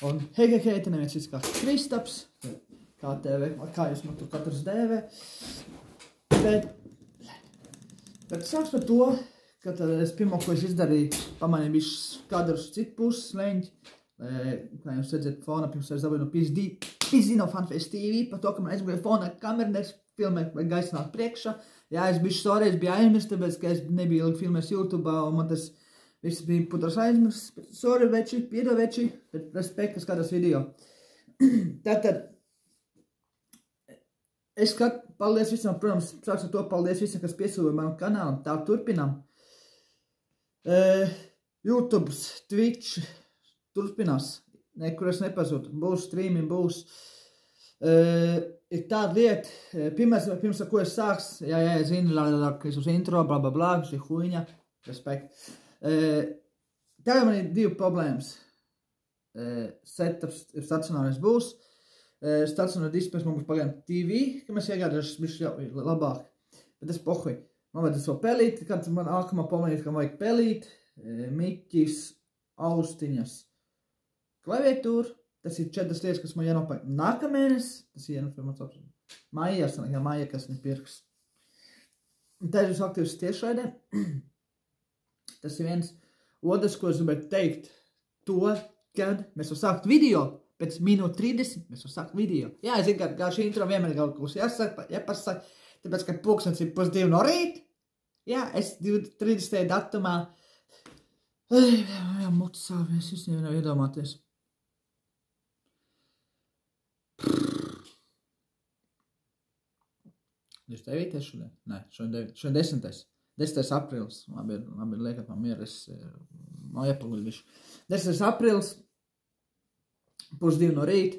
Un hei, te neviens šis kā Kristaps, kā TV, kā jūs man tur katrs dēvē. Bet sāks par to, ka es pirmo, ko es izdarīju, pamanīju bišķis kadrus citu puses leņķi. Kā jūs redzat, fona pirms es dabūju no Pizdino Fanfest TV, par to, ka man aizgāju fona kameru, nes filmēt vai gaisināt priekšā. Jā, es bišķi sorry, es biju aizmirst, tāpēc, ka es nebiju ilgi filmēs YouTube, un man tas viss bija putras aizmirst. Sorry, veči, piedo veči, bet respekt, kas skatās video. Tātad, paldies visam, protams, sāks ar to paldies visam, kas piesūvēja manu kanālu, tā turpinām. YouTube, Twitch, turpinās, nekur es nepazūtu, būs streami, būs. Ir tāda lieta, pirms ar ko es sāks, jā, es zinu, ka es uz intro, bla, bla, bla, šī huiņa, respekt. Tagad man ir divi problēmas. Setups ir stacionārais būs. Stacionārais displays man būs pagaidām TV, ka mēs iegādāšu bišķi jau labāk. Bet es pohuj. Man vajadzēs vēl pelīt, kad man ākamā pamanīt, ka vajag pelīt, miķis, austiņas, klaviatūra. Tas ir 4 lietas, kas man jānopērk nākamēnes. Tas ir jānopērk mans apsvērums. Māja, kas nepirks. Tā ir jūs aktīvs tiešraidē. Tas ir viens. Otrs, ko es gribētu teikt, to, kad mēs varam sākt video, pēc minūte 30 mēs varam sākt video. Jā, es zinu, ka šī intro vienmēr kaut kas jāpasaka, tāpēc, ka pulkstens ir 2 no rīt. Jā, es 30. datumā. Jā, muts sāvies, es nevaru iedomāties. Jūs 9. šodien? Nē, šodien 10. 10. aprīlis. Labi, liekat man mieru, es nav iepaguļuši. 10. aprīlis, 1:30 no rīt,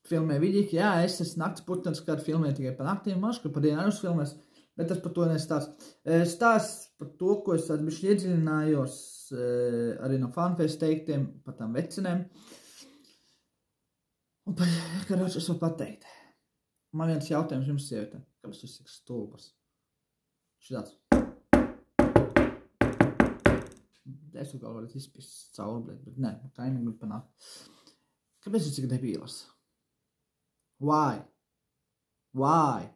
filmē vidīgi. Jā, es esmu nakts putens, kad filmēju tikai pa naktīm mašku, pa dienu arī filmēs, bet tas par to nestāst. Stāsts par to, ko es tāds bišķi iedziļinājos arī no Fanfest teiktiem, par tām vecinēm. Un par karoči es varu pateikt. Man viens jautājums jums sievietē. Kāpēc jūs tik stulbas? Šitāds. Es jau kaut varētu izpist cauri, bet nē, kaimiņi grib panākt. Kāpēc jūs tik debīlas? Why? Why?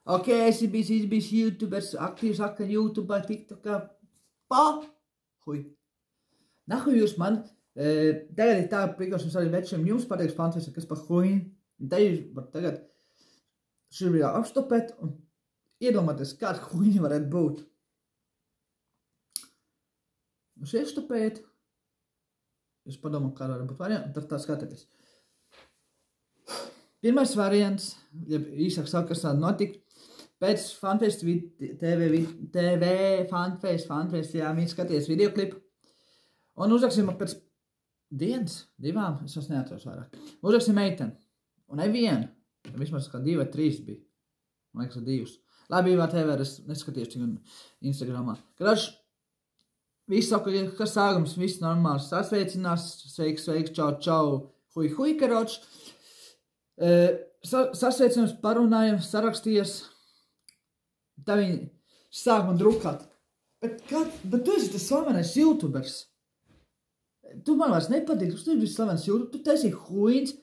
Ok, esi bijis YouTubers, aktīvs atkal YouTubā, TikTokā. Hui. Nahuj jūs man, tagad ir tā, prikāšams arī večiem, jums pateiks Fanfest, kas par huiņu. Te jūs var tagad šī bija apstopēt un iedomāties, kāda huiņa varētu būt. Jūs iestopējat, jūs padomā, kāda varētu būt variants, un tad tā skatieties. Pirmais variants, ja īsāk saka, kas tāda notika, pēc Fanfest TV, Fanfest, jā, viņi skaties videoklipu, un uzraksim pēc dienas, 2, es vairs neatceros vairāk, uzraksim meiteni. Un nevienu, vismaz kā 2 vai 3 bija. Man liekas, 2. Labi, var TV, es neskatījos tik Instagramā. Karoči, viss saka, kas sākums, viss normāls. Sasveicinās, sveiks, čau, hui, karoči. Sasveicinājums, parunājam, sarakstījies. Tā viņi sāk man drukāt. Bet tu esi tas slavenais YouTubers. Tu man vairs nepatīk, tu esi slavenais YouTubers, tu esi huīns.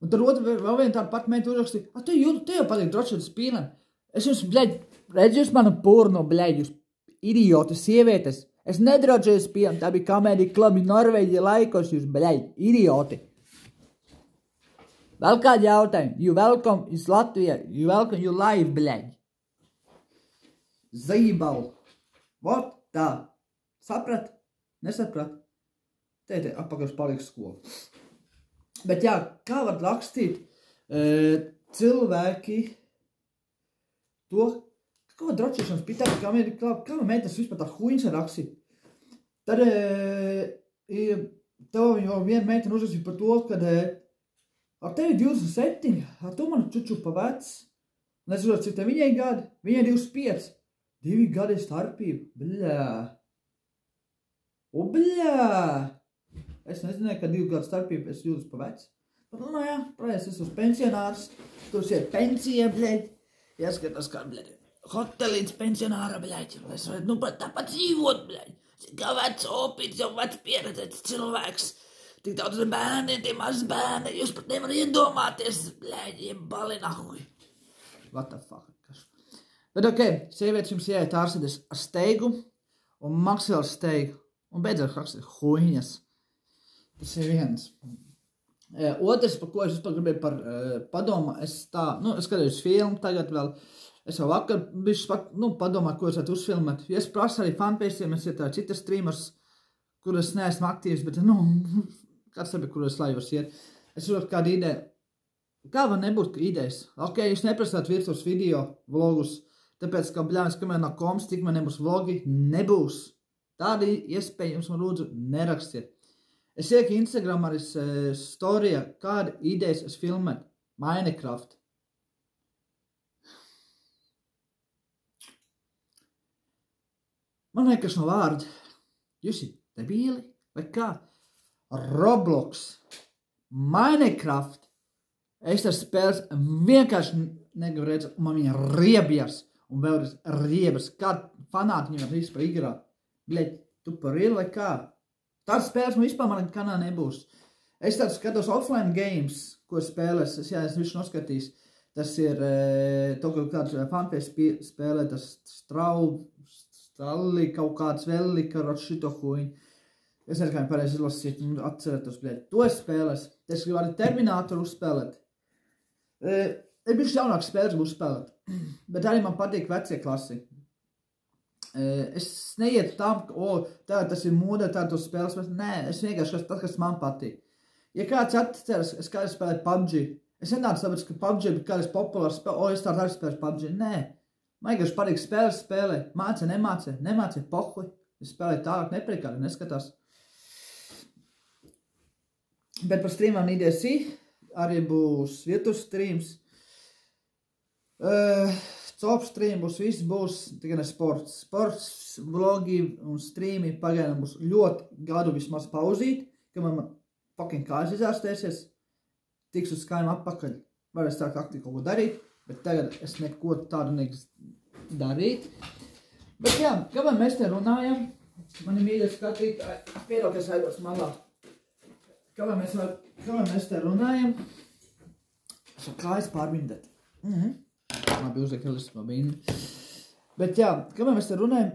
Un tad vēl viena tāda pat meita uzrakstīja, te jau patīk drošības spīlēm. Es jums, bļaļ, redzu jūs manu porno, bļaļ, jūs idioti sievietes. Es nedrošības spīlēm, tā bija Comedy Club Norvēģija laikos, jūs, bļaļ, idioti. Vēl kādi jautājumi? You welcome is Latvija, you welcome, you live, bļaļ. Zībalu. Vot tā. Saprat? Nesaprat? Te apakaļ paliks skola. Bet jā, kā var rakstīt cilvēki to, kā var drošīšanas pitāt, kā var meitas vispār tā huīns var rakstīt. Tad tev jau viena meitena uzrakstīja par to, kad ar tevi 27, ar tu manu čuču pa vec. Un es uzrakstīju, te viņai gadi, viņai 25. 2 gadi starpība. Bļā. O, bļā. Es nezināju, ka 2 gadu starpība es jūtas pa veci. Bet, nu jā, protams, es esmu pensionārs. Tur ir pensija, bļaļ. Jāskatās, kā, bļaļ, hotelīts pensionāra, bļaļ. Es varu, nu, pat tāpat dzīvot, bļaļ. Kā vecs opīts, jau vecs pieredzēts cilvēks. tik daudz bērni, tie maz bērni, jūs pat nevar iedomāties, blēģi, bali nahuj. What the fuck? Bet sievietes jums jāiet ārsēties ar steigu un maksimāli steigu un beidzot rakstīt huiņas. Tas ir viens. Otrs, par ko es vispār gribēju par padomu, es skatījos filmu tagad vēl, es jau vakar padomāju, ko es varētu uzfilmēt. Ja es prasu arī fanpēstiem, es iet citas streamers, kur es neesmu aktīvs, bet, kāds sabi, kur es laivas iet. Es varu kādu ideju. Kā var nebūt idejas? Jūs neprasāt virsūs video, vlogus, tāpēc, ka, bļāvis, kamēr nav koms, tikmēr nebūs vlogi, nebūs. Tāda iespēja jums man lūdzu nerakstiet. Es ieku Instagram arī storijā, kāda idejas es filmētu. Minecraft. Man vienkārši no vārda. Jūs ir debīli vai kā? Roblox. Minecraft. Es ar spēles vienkārši negribu redzēt, un man viņa riebjas, un vēlreiz riebjas. Kāda fanāti viņam vispār igrā? Bļeļ, tu par real vai kā? Tāds spēles man vispār man kanā nebūs. Es tādu skatos offline games, ko spēlēs, es visu noskatīs. Tas ir, to kāds fanpēs spēlē, tas stralli, kaut kāds velli, karot šito huiņu. Es nezinu, kā viņi pareizi izlasīt un atcerētos, bļeļ. To es spēlēs. Es gribu arī Terminatoru uzspēlēt. Ir bišķi jaunāks spēles būs spēlēt, bet arī man patīk vecie klasi. Es neietu tam, ka tas ir modē, tāda tos spēles, bet nē, es vienkārši tas, kas man patīk. Ja kāds atceras, es kādreiz spēlēju PUBG, es nenācu tāpēc, ka PUBG ir kādreiz populārs spēle, es tādu arī spēlēju PUBG, nē. Man vienkārši patīk spēlē, nemācē, pohuj, es spēlēju tālāk, nepriekādi, neskatās. Bet par streamām idejas arī būs virtuves streams, top stream būs, viss būs, tikai ne sports. Sports, vlogi un streami pagaidām būs ļoti gadu vismaz pauzīt, kamēr man fucking kājas izārstēsies, tiks uz kājām atpakaļ. Varēs tā aktīvi kaut ko darīt, bet tagad es neko tādu negribu darīt. Bet jā, kamēr mēs te runājam, mani mīļie skatītāji, pierauties aizvars malā. Kamēr mēs te runājam, es varu kājas pārbindēt. Labi, uzliek elastību bindi. Bet jā, kamēr mēs te runājam,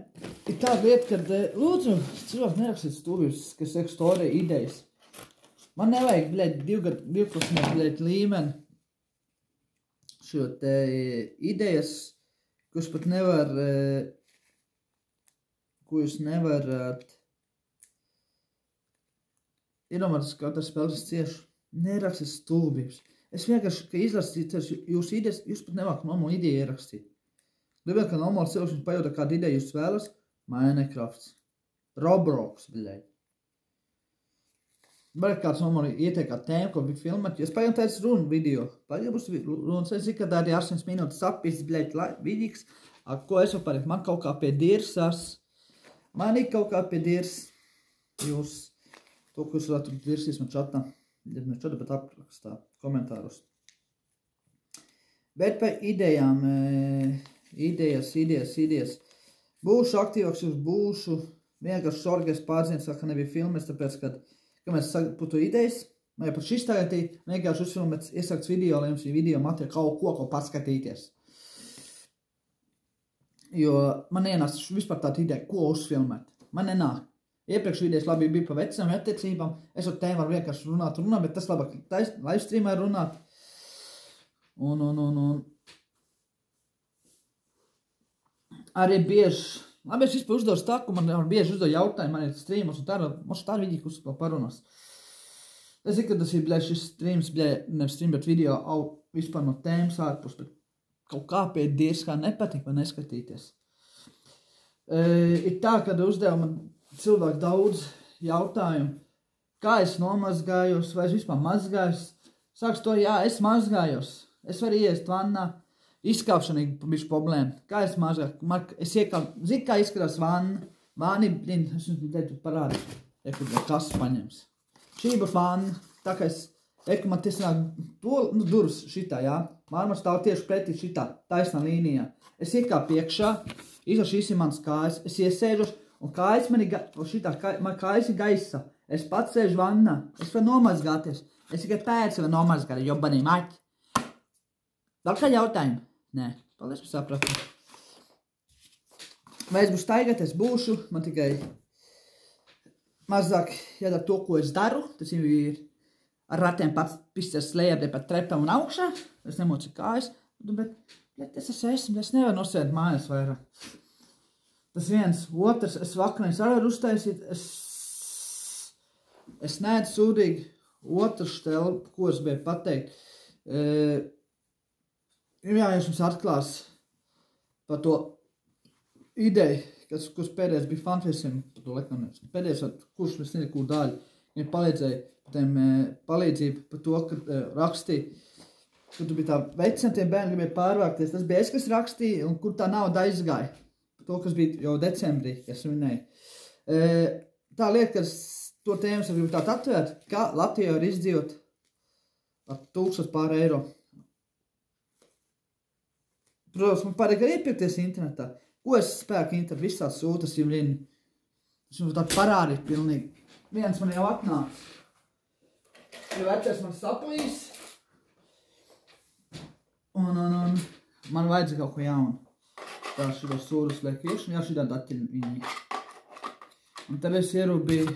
ir tāda lieta, kad lūdzu, cilvēks nerakstīt stūbības, kas saka storija idejas. Man nevajag, bļeļ, 12, bļeļ, līmeni šo te idejas, ko jūs pat nevar, ko jūs nevarat iedomāties, kā tas spēles cieši. Nerakstīt stūbības. Es vienkārši, ka izlasītu jūsu idejas, jūs pat nevāk normālu ideju ierakstīt. Gribētu, ka normāli cilvēks jums pajūta kādu ideju jūs vēlas, Minecrafts, Roblox, bļeļ. Varētu kāds normāli ieteikt kā tēmu, ko bija filmēt, ja es pajūtu tāds runu video. Pagad būs runas, es zinu, ka tā arī 8 minūtes sapīs, bļeļ, vidīgs, ko es varu parīt, man kaut kā pie dirsas, man ir kaut kā pie dirs, jūs, to, ko jūs varētu virsīs man čatā. Ja ne čatā, bet aprakstā komentārus. Bet par idejām, idejas. Būšu aktīvāks, jūs būšu, vienkārši sorgies pārziņas, ka nebija filmes, tāpēc, kad mēs sagūtu idejas, man jau par šis tagad vienkārši uzfilmēts, iesākts video, lai jums ir video materiāli kaut ko paskatīties. Jo man nenāc vispār tāda ideja, ko uzfilmēt. Man nenāk. Iepriekš videos labi bija pa vecām attiecībām, es ar tēm varu vienkārši runāt, bet tas labāk live streamā runāt. Un arī bieži, labi, es vispār uzdošu tā, ka man bieži uzdoju jautājumu, man ir streamos un tā, man tā vidī, kas vēl parunās. Es zinu, ka tas ir, bļē, šis streams, bļē, nevis stream, bet video vispār no tēmas ārpus, bet kaut kā pie dievs kā nepatīk vai neskatīties. Ir tā, kad uzdevu man cilvēki daudz jautājumu, kā es nomazgājos, vai es vispār mazgājos. Sāks to, jā, es mazgājos. Es varu ieiest vannā. Izkāpšana ir bišķi problēma. Kā es mazgāju? Es iekāpu, zinu, kā izskatās vanna. Vani, es jums teicu parādīšu. Kas paņems. Šī būs vanna. Tā kā man tiesināk to, durvis šitā, jā. Mārma stāv tieši pretī šitā, taisnā līnijā. Es iekāpu iekšā, šīs ir mans kājas. Es iesēžos. Un kājas man ir gaisa. Es pats sēžu vannā. Es varu nomazgāties. Es tikai pēc varu nomazgāt, jobanī maķi. Vēl kā jautājumi? Nē. Paldies par sapratu. Vai es būšu staigāt, es būšu. Man tikai mazāk jādara to, ko es daru. Tas ir ar ratiem pats pisties slējā pat trepam un augšā. Es nemocu kājas. Bet es esmu, es nevaru nosēdēt mājās vairāk. Tas viens. Otrs, es vakarā varu uztaisīt. Es neēdu sūdīgi. Otrs telpa, ko es biju pateikt. Jā, es jums atklās par to ideju, kurš pēdējais bija fanfesiem. Pēdējais, kurš mēs nezinu, kur daļu. Viņam palīdzēja palīdzību par to, ka rakstīja. Kur tu bija tā vecina, tiem bērni gribēja pārvākties. Tas bija es, kas rakstīja, un kur tā nauda aizgāja. To, kas bija jau decembrī, kas minēja. Tā lieta, ka to tēmas es gribu tādu atvērt, kā Latvijā var izdzīvot ar 1000 pār eiro. Protams, man pārāk arī iepirkties internetā. Ko es spēku internetu? Visās sūtas jau lini. Es jums tādu parādīt pilnīgi. Viens man jau atnāk. Jo vecais man saplīs. Un man vajadzēja kaut ko jaunu. Tā šitos sūdus liek iekš, un jā, šitādi atķiļ viņi. Un tad es ierūbīju,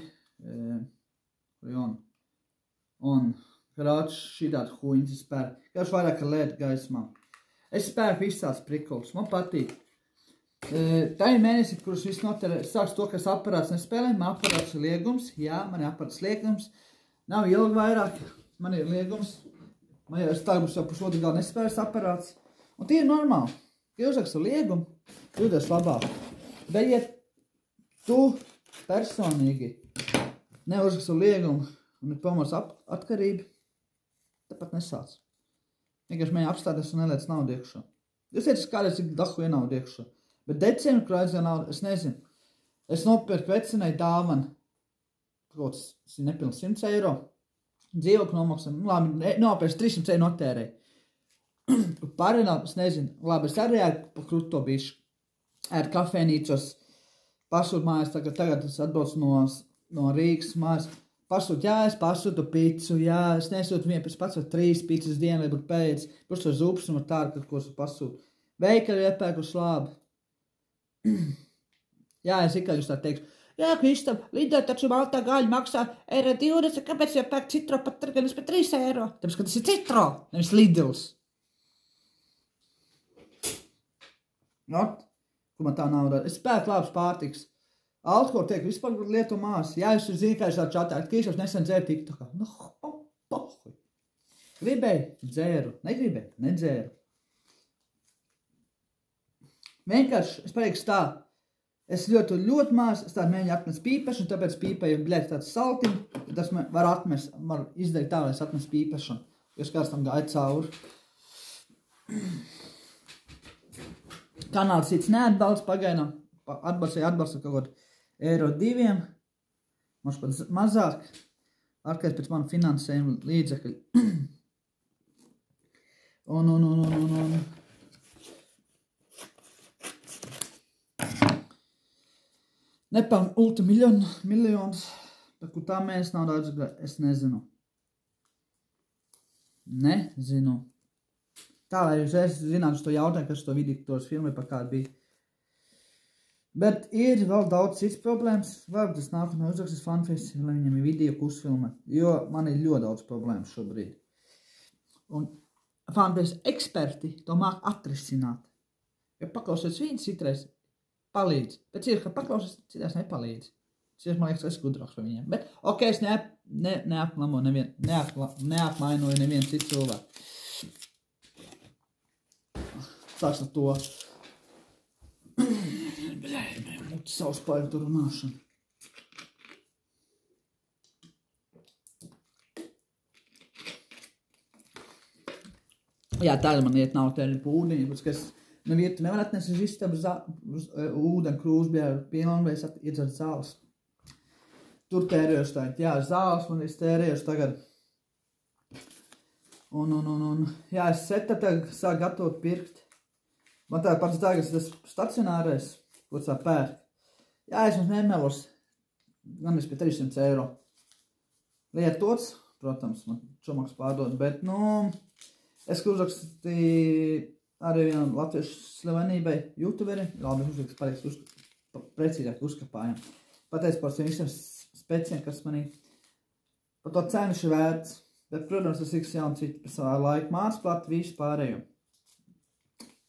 un krāč šitādi huņas spēr. Kāds vairāk ar lēt gaismā. Es spēku viss tāds prikols, man patīk. Tā ir mēnesi, kurus viss noterē, sāks to, kas aparāts nespēlē, man aparāts ir liegums, jā, man ir aparāts liegums. Nav ilgi vairāk, man ir liegums. Man jau es tagad jau pusotru gadu nespējas aparāts. Un tie ir normāli. Ja uzrakstu liegumu, jūties labāk. Bet, ja tu personīgi neuzrakstu liegumu un ir pamats atkarība, tāpat nesāc. Vienkārši mēģi apstāties un neliec naudu iekšā. Jūs teicat, kādreiz cik dahu ienaudu iekšā. Bet decembri, kur aizgāja naudu, es nezinu. Es nopirku vecinai dāvanu. Kaut kas nepilns 100 eiro. Dzīvokļu nomaksam, labi, nopērš 300 eiro notērēju. Pārēnāt, es nezinu, labi, es arī ēdu pa kruto bišu. Ēdu kafēnīcos, pasūtu mājās, tagad es atbraucu no Rīgas mājās. Pasūtu, jā, es pasūtu picu, jā, es nesūtu vienu, pēc pats var 3 picas dienu, lai būtu pēc, plus var zupas un var tādu, ko es pasūtu. Veikali iepērku slābi. Jā, es ikā jūs tā teikšu. Jā, Kristam, lidot taču maltā gaļa maksā €20, kāpēc jau pērk citro pat gan par 3 eiro? Tāpēc, ka tas ir citro, nevis Lidls. Not, ko man tā nav dara. Es pērku labs pārtiks. Alkoholu tiek vispār lietu mās. Jā, jūs zinu, kā es tā čatā. Kīšos nesen dzēru TikTokā. Nu, pohuj. Gribēju, dzēru. Negribēju, nedzēru. Vienkārši, es pateikšu tā. Es ļoti mās, es tādu mēģinu atmest pīpešanu, tāpēc pīpēju, bļēt, tāds saltiņ, tas var atmest, var izdarīt tā, lai es atmest pīpešanu, jo es kāds tam gāju cauri. Kanāls cits neatbalsts pagaidām, atbalsta kaut kaut €2, mums pat mazāk, ārkārt pēc manu finansējumu līdzekļu. Un. Nepelnu ultimiljonus, bet kur tā mēs nav daudz, es nezinu. Nezinu. Tā, lai jūs zinātu uz to jautājumu, kas to vidiktoras filmē par kādu bija. Bet ir vēl daudz cits problēmas. Varbūt es nākamā uzrakstīs fanfesi, lai viņam ir video, ko uzfilmē. Jo man ir ļoti daudz problēmas šobrīd. Un fanfesi eksperti to māk atrisināt. Ja paklausies viņus citreiz, palīdz. Bet ir, ka paklausies, citās nepalīdz. Citās, man liekas, es gudrāks par viņiem. Bet, ok, es neapmainoju nevienu citu cilvēku. Sāks ar to. Savu spaigu tur runāšanu. Jā, tāda man iet nav tēļi pūdiņi, ka es tu nevar atnest uz istabu ūdeni krūs, bija pilnu, vai es iedzert zāles. Tur tērējos tagad. Jā, zāles man es tērējos tagad. Un. Jā, es tagad sāku gatavot pirkt. Man tā pats tagad tas stacionārais, ko tā pērk. Jā, es mums nemelos. Gan es pie 300 eiro. lietots, protams, man čomaks pārdod, bet, es uzrakstu arī vienam latviešu slavenībai YouTuberi, labi, uzrakstu pareizi, precīzāk uzkapājam. Pateicu par visiem speciem, kas manī par to cenu ir vērts, bet, protams, tas ir jauni citi par savā laiku mācplāt, visu pārējo.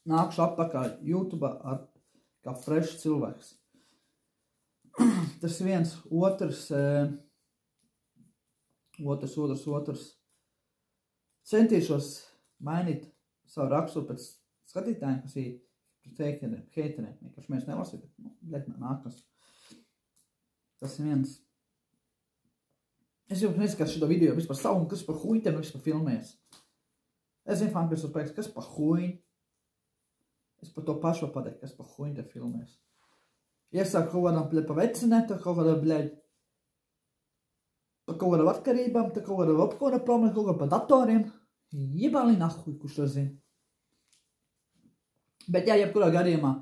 Nākšu atpakaļ YouTube kā frešs cilvēks. Tas viens, otrs. Centīšos mainīt savu raksturu pēc skatītājiem, kas ir heiteriem. Vienkārši mēs nelasīt, bet nākas. Tas ir viens. Es jau neskatīšu šo video vispār savu, kas par huļtiem vispār filmēs. Es zinu, fankas uzpēc, kas par huļi. Es par to pašu pateikt, kas par huļtiem filmēs. Iesāk kaut kādām, pa vecinētu, kaut kādām, par kaut kādām atkarībām, par kaut kādām problēmām, kaut kādām par datoriem. Jebāli nahuj, kurš to zina. Bet jā, jebkurā gadījumā,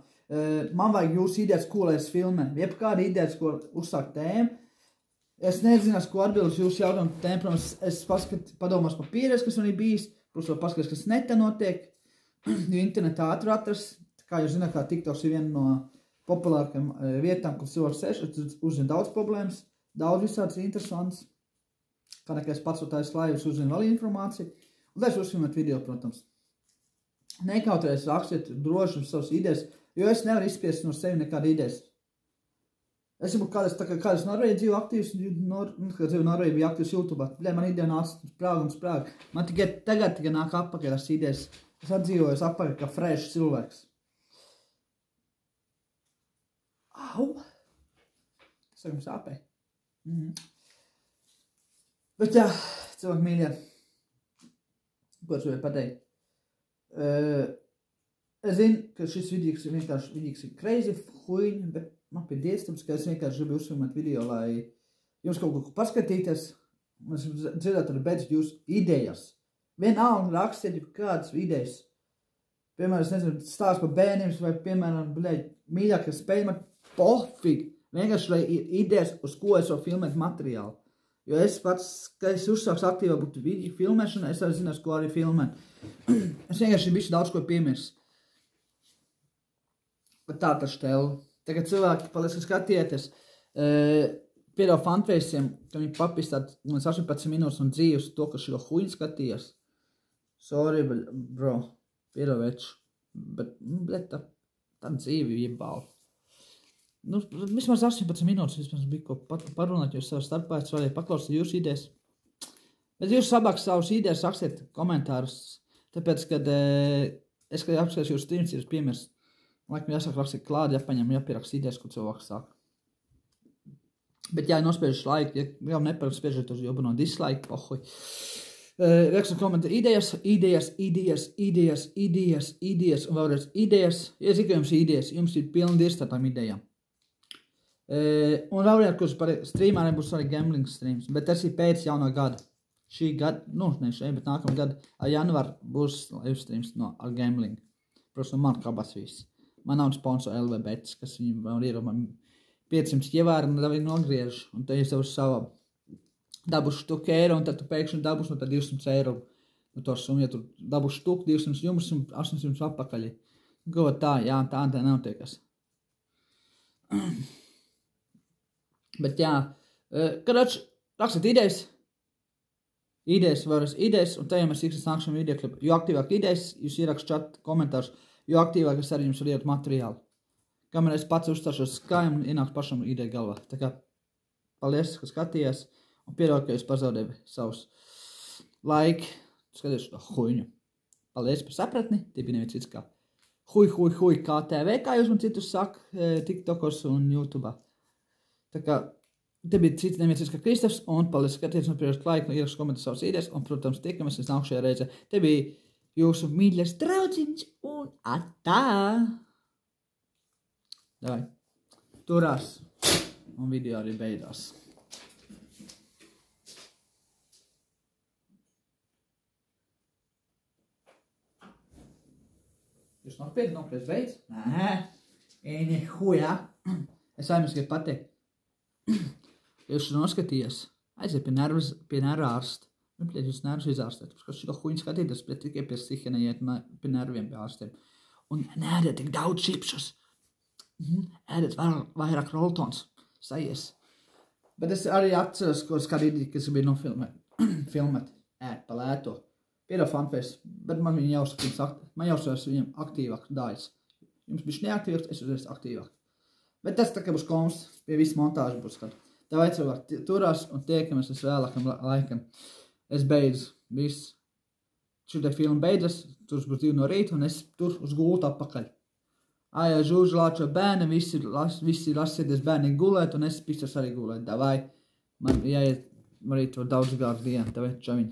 man vajag jūsu idejas, ko lai es filmē. Jebkāda idejas, ko uzsākt tēmu. Es nezinās, ko atbildes jūsu jautājumu tēmu. Protams, es padomās par pieredzi, kas man ir bijis. Protams, vēl paskatās, kas netā notiek. Jo internetā ātri atrast. Kā jūs zināt, kā TikToks ir viena no populārākajām vietām, kur cilvēks sēž, uzzina daudz problēmas, daudz visāds interesants. Kā nekā es pats otājs laivus uzzinu vēl informāciju. Un es uzfilmēt video, protams. Nekautrēs rakstiet droši savas idejas, jo es nevaru izspiest no sevi nekāda idejas. Es jau kādreiz Norvēģi dzīvo aktīvs, kad dzīvo Norvēģi bija aktīvs YouTube. Man ideja nāca sprāga un sprāga. Man tikai tagad nāk atpakaļ tās idejas. Es atdzīvojos atpakaļ kā frešs cilvēks. Au! Tas jau sāpēja. Bet jā, cilvēki mīļie. Ko es vēl pateikt? Es zinu, ka šis vidīgs ir vienkārši crazy huiņi, bet man pie diestams, ka es vienkārši gribu uzfilmēt video, lai jums kaut ko paskatīties. Es dzirdētu arī beidzot jūsu idejas. Vienalga rakstiet jau kādas idejas. Piemēram, es nezinu, stāst par bērniem, vai, piemēram, mīļākie spēļi, man pofīgi. Vienkārši, lai ir idejas, uz ko es varu filmēt materiālu. Jo es pats, kad es uzsāks aktīvā būtu video filmēšana, es arī zinās, ko arī filmēt. Es vienkārši bišķi daudz ko piemirs. Bet tā taču tēlu. Tagad cilvēki, paldies, ka skatieties, piedāv fanfaceiem, ka viņi papistāt 18 minūtes un dzīves to, ka šo huņu skatījās. Sorry, bro, piedāv veču. Bet tā dzīve jebāli. Vismaz 18 minūtes vismaz bija ko parunāt, jo savā starpā es varēju paklausīt jūsu idejas. Bet jūs sabāk savus idejas rakstiet komentārus, tāpēc, kad es, kad apskatās jūsu streams, ir piemirs. Laikam jāsāk rakstīt klādi, jāpaņem, jāpierakst idejas, ko cilvēks sāk. Bet jā, nospiežas laiku, ja jau neparakst spiežat uz jobu no dislike, pohuj. Rakstu komentāru idejas, un vēlreiz idejas. Ja zinu, ka jums ir idejas, jums ir pilni dirst ar tām idejām. Un vēlreiz, kurš par streamā nebūs arī gambling streams, bet tas ir pēc jauno gada. Šī gada, ne šeit, bet nākamā gada ar janvāru būs live streams ar gambling. Protams, man kabas viss. Man nav sponsor LVBets, kas viņu vēl ir, man 500 ievēra un viņi nogriež. Un tad es tev savu dabušu štuku eiro, un tad tu pēkšņi dabušu no tā 200 eiro. No to summu, ja tu dabušu štuku 200 jums un 800 atpakaļ. Go tā, jā, tā notiekas. Bet jā, kad rakstīt idejas, vēlreiz idejas, un tajā mēs tiksies nākšam video klipu. Jo aktīvāk idejas, jūs ierakst čat komentārus, jo aktīvāk es arī jums varu iedot materiālu. Kamēr es pats uzstāšos skājam un ienāks pašam ideja galvā. Tā kā, paldies, ka skatījies, un piedod, ka es pazaudēju savus laiki. Skaties šo huņu. Paldies par sapratni, tie bija neviens cits kā huj, KTV, kā jūs man citus saka, TikTokos un YouTube. Tā kā, te bija cits neviens cits kā Kristofs, un paldies, skaties, un piedod laiku, ierakst komentārus savas idejas, un, protams, tiekamies līdz nākušajā reizē. Te bija jūsu mīļais draudziņš, un atā! Davai, turās, un video arī beidās. Jūs nopietni nopietni beidz? Nē, ēņi hujā. Es vairums gribu pateikt. Jūs noskatījies aiziet pie nervu ārsta. Bļaļ, jūs nervus izārstēt. Parce šito huņu skatīties, bet tikai pie psihina iet pie nerviem pie ārstiem. Un neēdiet tik daudz čipšus. Ēdiet vairāk roltons. Sajies. Bet es arī atceros, ko skatīt, kas bija filmēt. Ēd pa lēto. Piedod fanfēs, bet man viņi jāuzsaka viņam aktīvāk dājas. Jums bišķi neaktīvāk, es uzreiz aktīvāk. Bet tas tā kā būs koms, pie visu montāžu būs tad. Tā vai cilvēki turās un tiekamies uz vēlākam laikam. Es beidzu viss. Šitai filma beidzas, tur būs 2 no rīta un es tur uz gultu atpakaļ. Ājā žūžu lāčo bērni, visi lasieties bērni gulēt un es pistas arī gulēt. Davai, man jāiet arī to daudz gāru dienu. Davai, čaviņi.